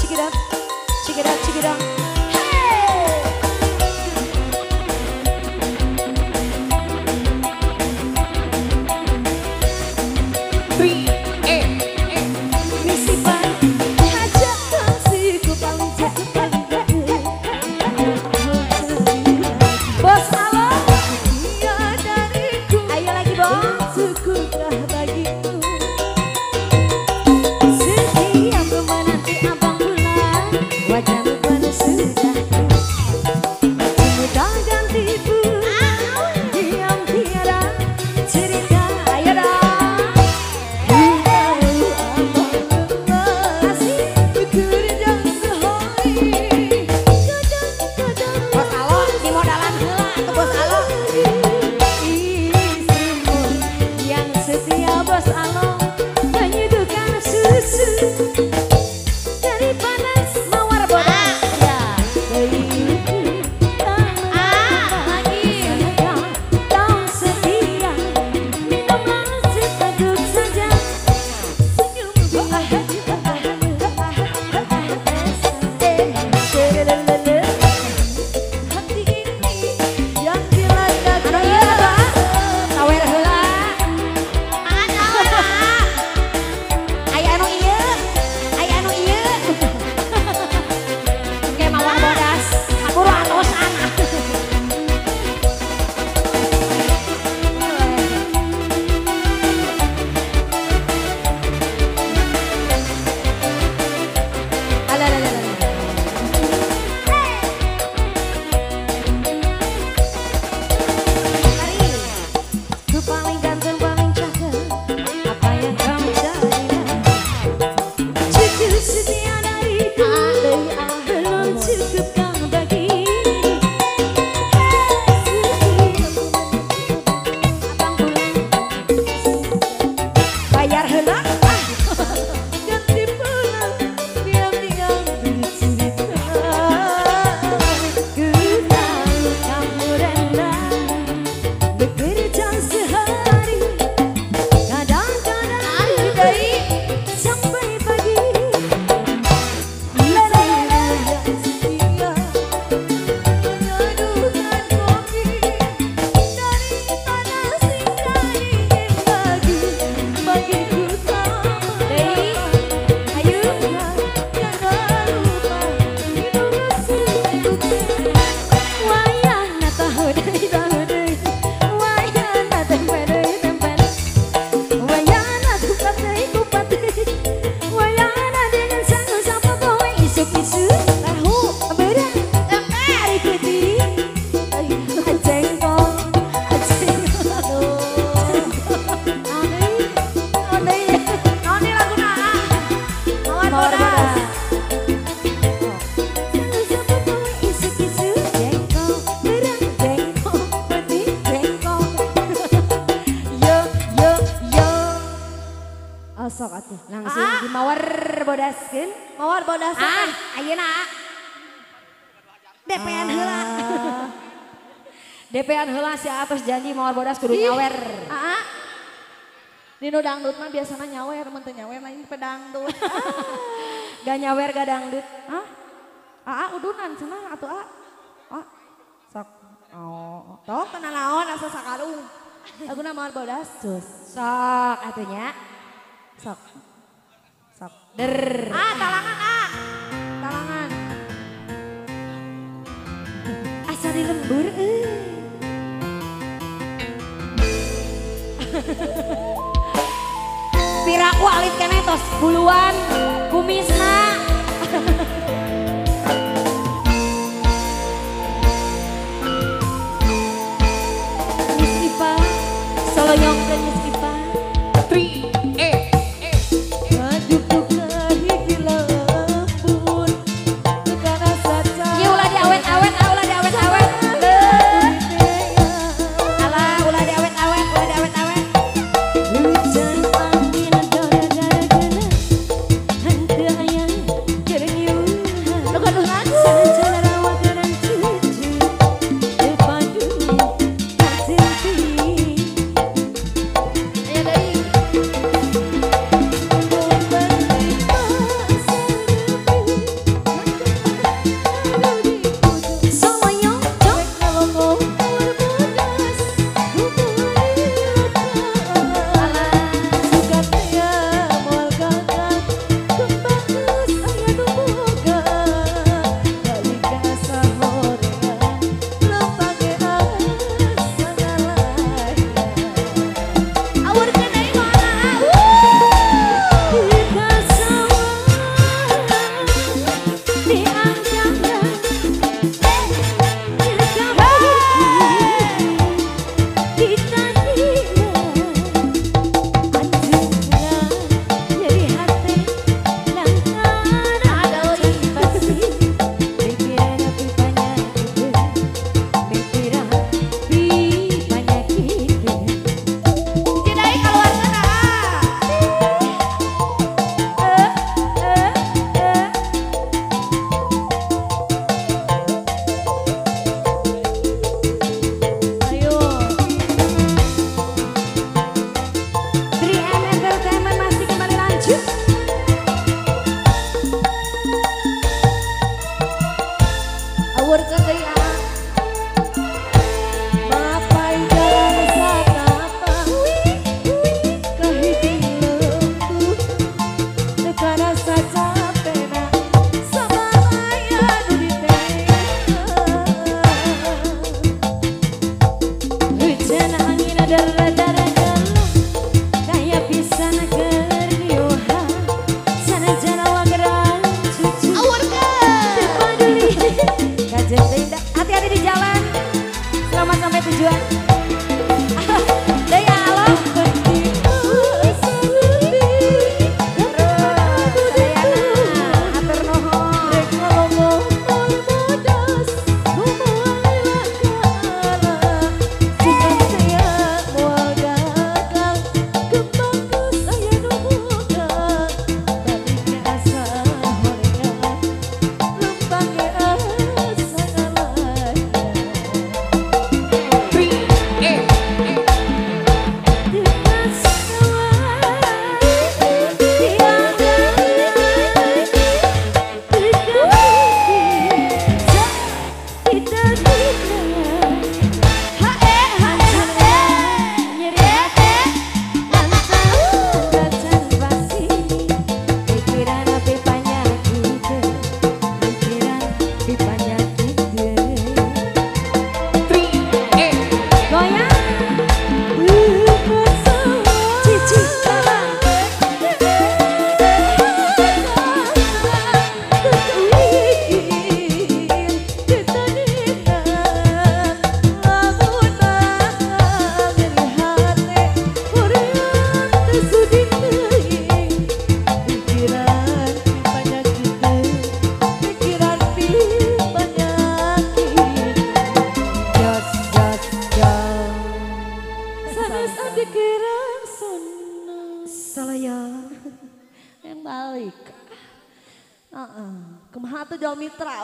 check it out, check it out. Sok atuh langsung di mawar bodaskeun. Mawar bodaskeun. Ayeuna. DP-an heula. DP-an heula si atos janji mawar bodas kudu nyawer. Dino dangdut mah biasana nyawer, mun teu nyawer lain pedangdut. Gak nyawer gak dangdut. Udunan cenah atuh sok. Oh, toh kenal naon asa sakarung. Laguna mawar bodas. Sok atunya. Sok. Der. Talangan talangan. Asa di lembur Piraku alit keneh tos buluan kumisna. Miss Ipa solo nyongkeun Miss Ipa. 3 Hujan angin gara-gara dikira senang. Salah ya. Yang balik. Kumaha tuh Jol Mitra.